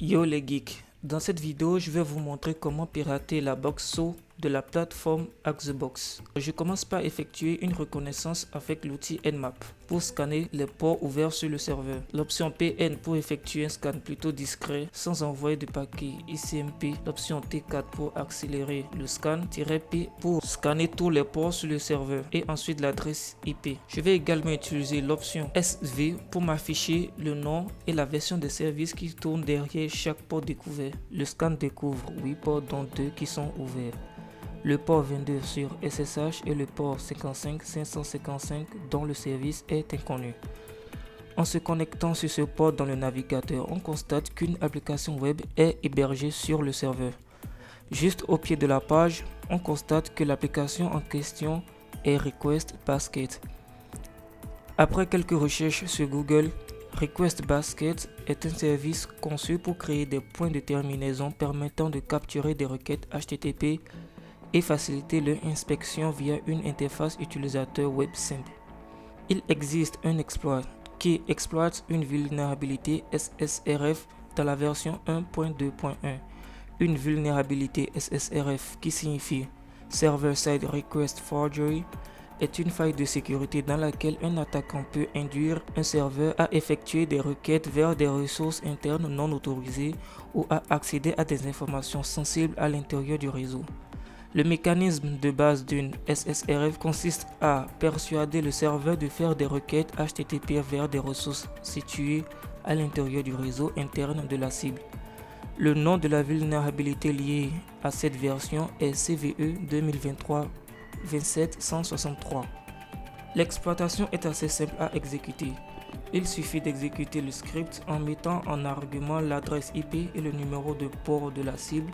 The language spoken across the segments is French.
Yo les geeks, dans cette vidéo je vais vous montrer comment pirater la box SO de la plateforme Xbox. Je commence par effectuer une reconnaissance avec l'outil Nmap pour scanner les ports ouverts sur le serveur. L'option PN pour effectuer un scan plutôt discret sans envoyer de paquet ICMP. L'option T4 pour accélérer le scan. -P pour scanner tous les ports sur le serveur et ensuite l'adresse IP. Je vais également utiliser l'option SV pour m'afficher le nom et la version des services qui tournent derrière chaque port découvert. Le scan découvre 8 ports dont 2 qui sont ouverts. Le port 22 sur SSH et le port 55 dont le service est inconnu. En se connectant sur ce port dans le navigateur, on constate qu'une application web est hébergée sur le serveur. Juste au pied de la page, on constate que l'application en question est Request Basket. Après quelques recherches sur Google, Request Basket est un service conçu pour créer des points de terminaison permettant de capturer des requêtes HTTP et faciliter leur inspection via une interface utilisateur web simple. Il existe un exploit qui exploite une vulnérabilité SSRF dans la version 1.2.1. Une vulnérabilité SSRF qui signifie Server Side Request Forgery est une faille de sécurité dans laquelle un attaquant peut induire un serveur à effectuer des requêtes vers des ressources internes non autorisées ou à accéder à des informations sensibles à l'intérieur du réseau. Le mécanisme de base d'une SSRF consiste à persuader le serveur de faire des requêtes HTTP vers des ressources situées à l'intérieur du réseau interne de la cible. Le nom de la vulnérabilité liée à cette version est CVE 2023-27163. L'exploitation est assez simple à exécuter. Il suffit d'exécuter le script en mettant en argument l'adresse IP et le numéro de port de la cible,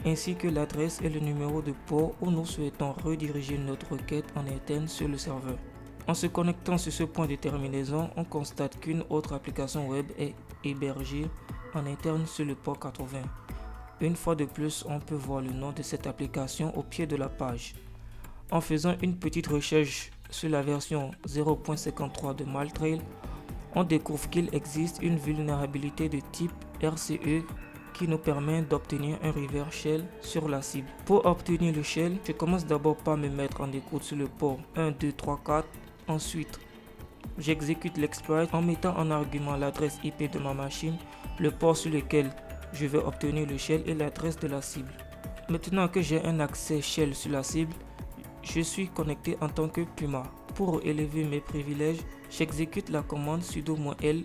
ainsi que l'adresse et le numéro de port où nous souhaitons rediriger notre requête en interne sur le serveur. En se connectant sur ce point de terminaison, on constate qu'une autre application web est hébergée en interne sur le port 80. Une fois de plus, on peut voir le nom de cette application au pied de la page. En faisant une petite recherche sur la version 0.53 de Maltrail, on découvre qu'il existe une vulnérabilité de type RCE qui nous permet d'obtenir un reverse shell sur la cible. Pour obtenir le shell, je commence d'abord par me mettre en écoute sur le port 1, 2, 3, 4. Ensuite, j'exécute l'exploit en mettant en argument l'adresse IP de ma machine, le port sur lequel je vais obtenir le shell et l'adresse de la cible. Maintenant que j'ai un accès shell sur la cible, je suis connecté en tant que Puma. Pour élever mes privilèges, j'exécute la commande sudo-l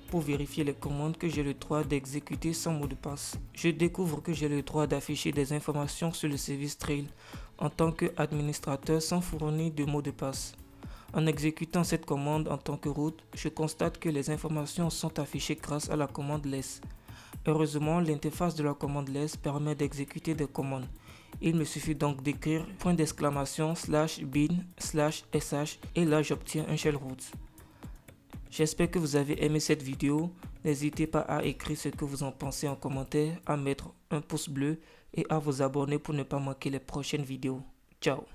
pour vérifier les commandes que j'ai le droit d'exécuter sans mot de passe. Je découvre que j'ai le droit d'afficher des informations sur le service trail en tant qu'administrateur sans fournir de mot de passe. En exécutant cette commande en tant que root, je constate que les informations sont affichées grâce à la commande less. Heureusement, l'interface de la commande less permet d'exécuter des commandes. Il me suffit donc d'écrire /bin/sh et là j'obtiens un shell root. J'espère que vous avez aimé cette vidéo. N'hésitez pas à écrire ce que vous en pensez en commentaire, à mettre un pouce bleu et à vous abonner pour ne pas manquer les prochaines vidéos. Ciao.